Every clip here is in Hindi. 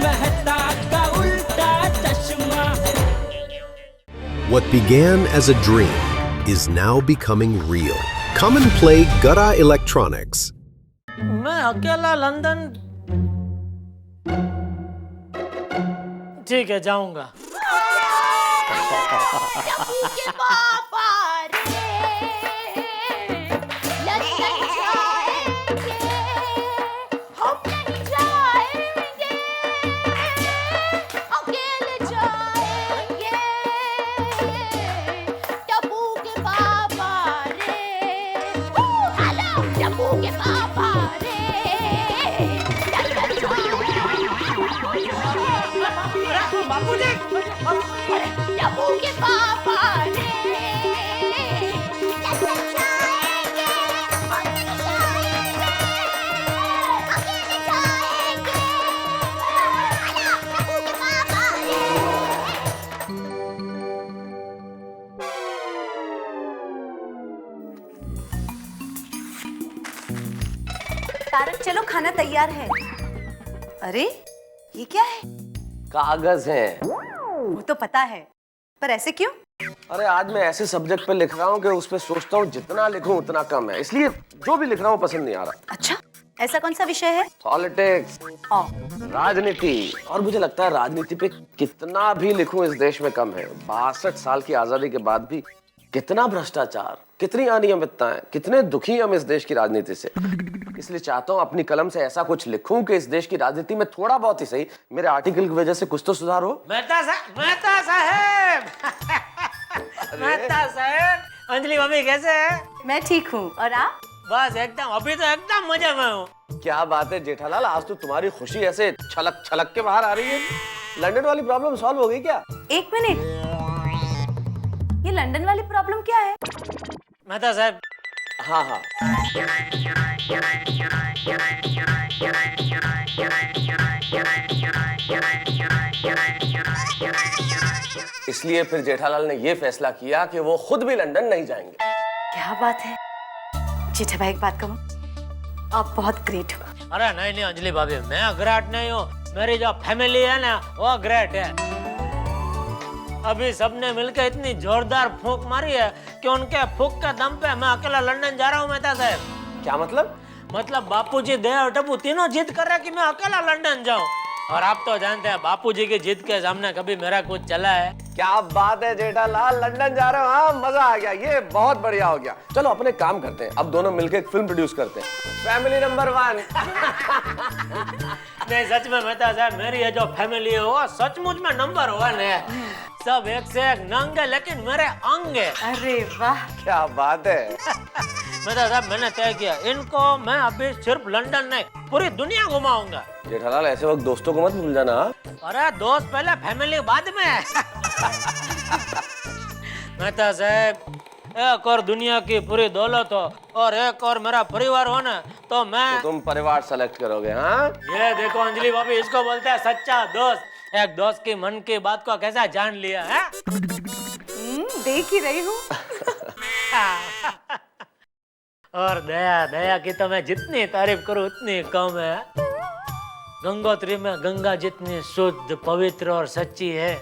मेहता का उल्टा चश्मा। What began as a dream is now becoming real. Come and play Gada Electronics. मैं अकेला लंदन, ठीक है जाऊंगा। तारक चलो खाना तैयार है। अरे ये क्या है? कागज है। वो तो पता है, पर ऐसे क्यों? अरे आज मैं ऐसे सब्जेक्ट पे लिख रहा हूँ कि उस पे सोचता हूँ जितना लिखूं उतना कम है, इसलिए जो भी लिख रहा हूँ पसंद नहीं आ रहा। अच्छा, ऐसा कौन सा विषय है? पॉलिटिक्स, राजनीति। और मुझे लगता है राजनीति पे कितना भी लिखूं इस देश में कम है। 62 साल की आजादी के बाद भी कितना भ्रष्टाचार, कितनी अनियमितताएं, कितने दुखी हम इस देश की राजनीति से। इसलिए चाहता हूँ अपनी कलम से ऐसा कुछ लिखूं कि इस देश की राजनीति में थोड़ा बहुत ही सही मेरे आर्टिकल की वजह से कुछ तो सुधार हो। मेहता साहब मेहता साहब, अंजलि भाभी कैसे हैं? मैं ठीक हूँ, और आप? बस एकदम, अभी तो एकदम मजे में हूँ। क्या बात है जेठालाल, आज तो तुम्हारी खुशी ऐसे छलक छलक के बाहर आ रही है। लंदन वाली प्रॉब्लम सॉल्व हो गई क्या? एक मिनट, ये लंदन वाली प्रॉब्लम क्या है? मेहता साहब, हाँ हाँ, इसलिए फिर जेठालाल ने ये फैसला किया कि वो खुद भी लंदन नहीं जाएंगे। क्या बात है जेठा भाई, एक बात कहूँ, आप बहुत ग्रेट हो। अरे नहीं नहीं अंजलि भाभी, मैं ग्रेट नहीं हूँ, मेरी जो फैमिली है ना वो ग्रेट है। अभी सबने मिलकर इतनी जोरदार फूंक मारी है कि उनके फूंक के दम पे मैं अकेला लंदन जा रहा हूँ मेहता साहब। क्या मतलब? मतलब बापूजी, दया और टप्पू तीनों जिद कर रहे हैं कि मैं अकेला लंदन जाऊं। और आप तो जानते हैं बापूजी की जिद के सामने कभी मेरा कुछ चला है? क्या बात है जेठालाल, लंदन जा रहे हो? हाँ, मजा आ गया, ये बहुत बढ़िया हो गया। चलो अपने काम करते हैं, अब दोनों मिलकर एक फिल्म प्रोड्यूस करते हैं, फैमिली नंबर 1। नहीं सच में मेहता साहब, मेरी ये जो फैमिली है वो सचमुच में नंबर 1 है। सब एक से एक नंग है, लेकिन मेरे अंग है। अरे वाह, क्या बात है। मेहता साहब, मैंने तय किया इनको मैं अभी सिर्फ लंदन नहीं पूरी दुनिया घुमाऊंगा। जेठालाल ऐसे वक्त दोस्तों को मत भूल जाना। अरे दोस्त पहले, फैमिली बाद में। मेहता साहब, एक और दुनिया की पूरी दौलत हो और एक और मेरा परिवार हो ना, तो मैं तो तुम परिवार सेलेक्ट करोगे? हाँ, ये देखो अंजलि भाभी, इसको बोलते हैं सच्चा दोस्त। एक दोस्त की मन की बात को कैसा जान लिया है? देख ही रही हूँ। और दया, दया की तो मैं जितनी तारीफ करूं उतनी कम है। गंगोत्री में गंगा जितनी शुद्ध, पवित्र और सच्ची है,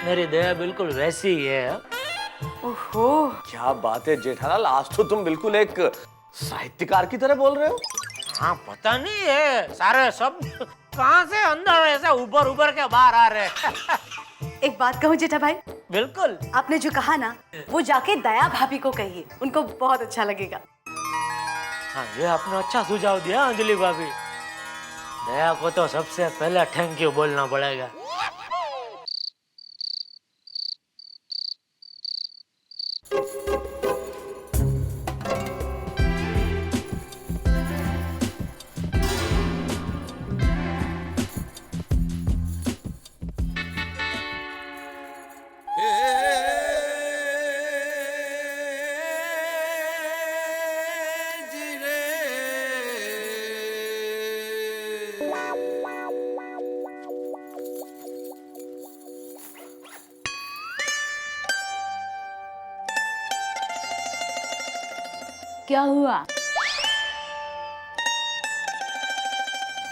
मेरी दया बिल्कुल वैसी ही है। ओहो, क्या बात है जेठालाल, आज तो तुम बिल्कुल एक साहित्यकार की तरह बोल रहे हो। हाँ, पता नहीं है सारे शब्द कहाँ से अंदर ऐसे उभर उभर के बाहर आ रहे हैं। एक बात कहूँ जेठा भाई? बिल्कुल। आपने जो कहा ना, वो जाके दया भाभी को कहिए, उनको बहुत अच्छा लगेगा। हाँ, ये आपने अच्छा सुझाव दिया अंजलि भाभी। दया को तो सबसे पहले थैंक यू बोलना पड़ेगा। क्या हुआ?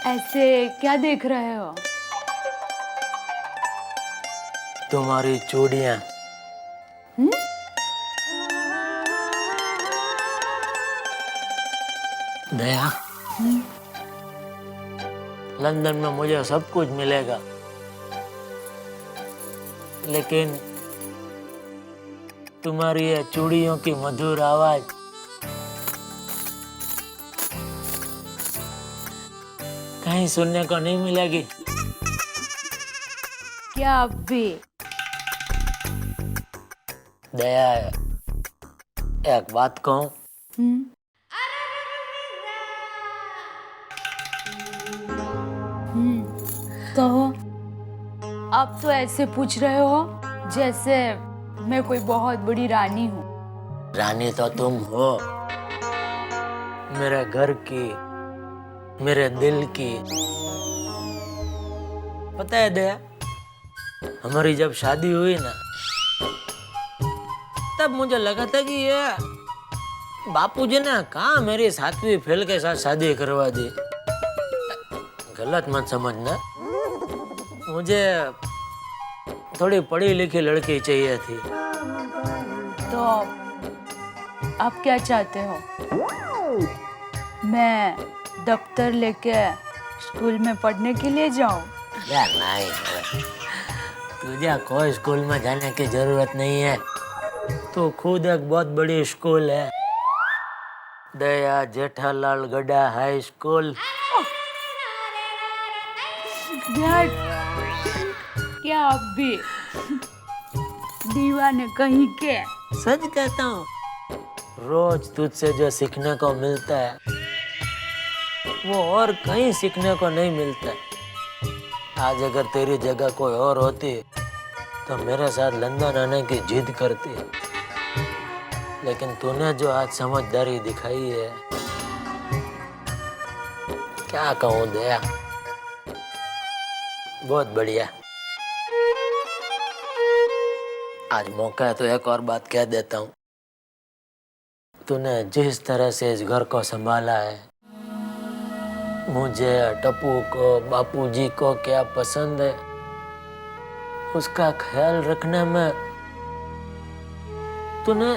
ऐसे क्या देख रहे हो? तुम्हारी चूड़ियां। दया, लंदन में मुझे सब कुछ मिलेगा, लेकिन तुम्हारी ये चूड़ियों की मधुर आवाज कहीं सुनने को नहीं मिलेगी। क्या अभी? दया, एक बात कहूं? कहो। आप तो ऐसे पूछ रहे हो जैसे मैं कोई बहुत बड़ी रानी हूँ। रानी तो तुम हो, मेरे घर की, मेरे दिल की। पता है दया, हमारी जब शादी हुई ना, तब मुझे लगा था कि ये बापूजी ने कहाँ मेरी 7वीं फेल के साथ शादी करवा दी। गलत मत समझना, मुझे थोड़ी पढ़ी लिखी लड़की चाहिए थी। तो आप क्या चाहते हो? मैं दफ्तर लेके स्कूल में पढ़ने के लिए जाऊं? यार नहीं, तुझे कोई स्कूल में जाने की जरूरत नहीं है। तो खुद एक बहुत बड़ी स्कूल है, दया जेठालाल गड्ढा हाई स्कूल। यार, क्या आप भी दीवाने कहीं के? सच कहता हूँ, रोज तुझसे जो सीखने को मिलता है वो और कहीं सीखने को नहीं मिलता। आज अगर तेरी जगह कोई और होती तो मेरे साथ लंदन आने की जिद करती, लेकिन तूने जो आज समझदारी दिखाई है, क्या कहूँ दया, बहुत बढ़िया। आज मौका है तो एक और बात कह देता हूँ। तूने जिस तरह से इस घर को संभाला है, मुझे, टप्पू को, बापूजी को क्या पसंद है, उसका ख्याल रखने में तूने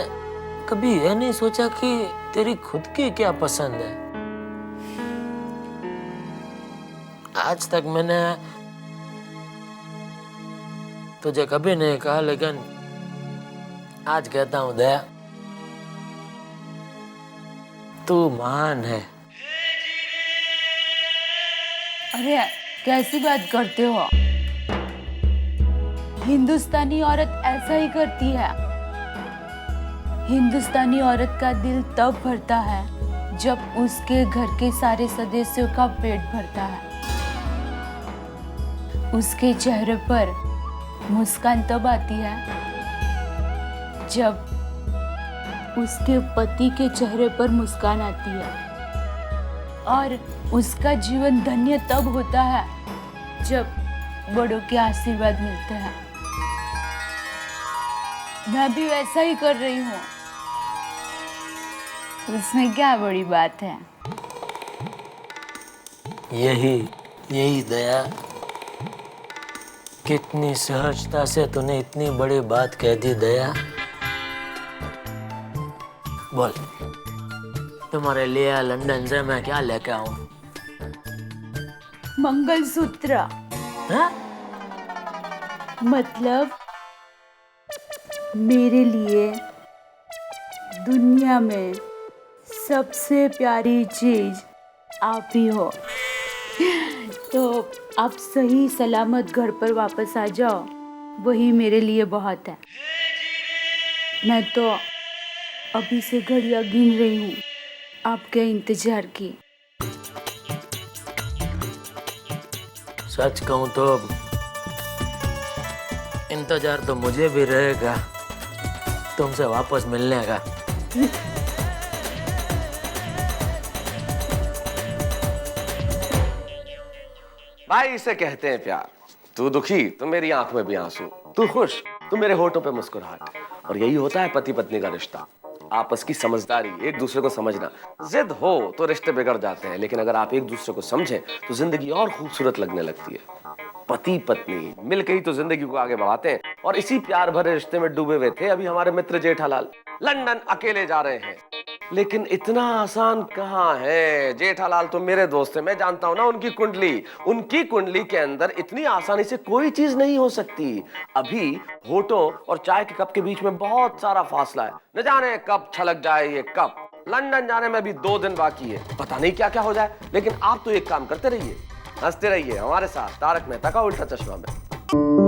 कभी ये नहीं सोचा कि तेरी खुद की क्या पसंद है। आज तक मैंने तुझे कभी नहीं कहा, लेकिन आज कहता हूँ दया, तू महान है। अरे कैसी बात करते हो? हिंदुस्तानी औरत ऐसा ही करती है। हिंदुस्तानी औरत का दिल तब भरता है जब उसके घर के सारे सदस्यों का पेट भरता है। उसके चेहरे पर मुस्कान तब आती है जब उसके पति के चेहरे पर मुस्कान आती है, और उसका जीवन धन्य तब होता है जब बड़ों के आशीर्वाद मिलते हैं। मैं भी वैसा ही कर रही हूँ, उसमें क्या बड़ी बात है? यही दया, कितनी सहजता से तूने इतनी बड़ी बात कह दी दया। बोल, तुम्हारे लिए लंदन से मैं क्या लेके आऊं? मंगलसूत्र। हाँ? मतलब मेरे लिए दुनिया में सबसे प्यारी चीज आप ही हो। तो आप सही सलामत घर पर वापस आ जाओ, वही मेरे लिए बहुत है। मैं तो अभी से घड़ियां गिन रही हूँ आपके इंतजार की। सच कहूं तो इंतजार तो मुझे भी रहेगा तुमसे वापस मिलने का। भाई इसे कहते हैं प्यार। तू दुखी तो मेरी आंख में भी आंसू, तू खुश तो मेरे होठों पे मुस्कुराहट। और यही होता है पति पत्नी का रिश्ता, आपस की समझदारी, एक दूसरे को समझना। जिद हो तो रिश्ते बिगड़ जाते हैं, लेकिन अगर आप एक दूसरे को समझें तो जिंदगी और खूबसूरत लगने लगती है। पति पत्नी मिलकर ही तो जिंदगी को आगे बढ़ाते हैं, और इसी प्यार भरे रिश्ते में डूबे हुए थे अभी हमारे मित्र जेठालाल। लंदन अकेले जा रहे हैं, लेकिन इतना आसान कहाँ है। जेठालाल तो मेरे दोस्त है, मैं जानता हूं ना उनकी कुंडली के अंदर इतनी आसानी से कोई चीज नहीं हो सकती। अभी होठों और चाय के कप के बीच में बहुत सारा फासला है, न जाने कब छलक जाए ये कप। लंदन जाने में भी 2 दिन बाकी है, पता नहीं क्या क्या हो जाए। लेकिन आप तो एक काम करते रहिए, हंसते रहिए हमारे साथ तारक मेहता का उल्टा चश्मा में।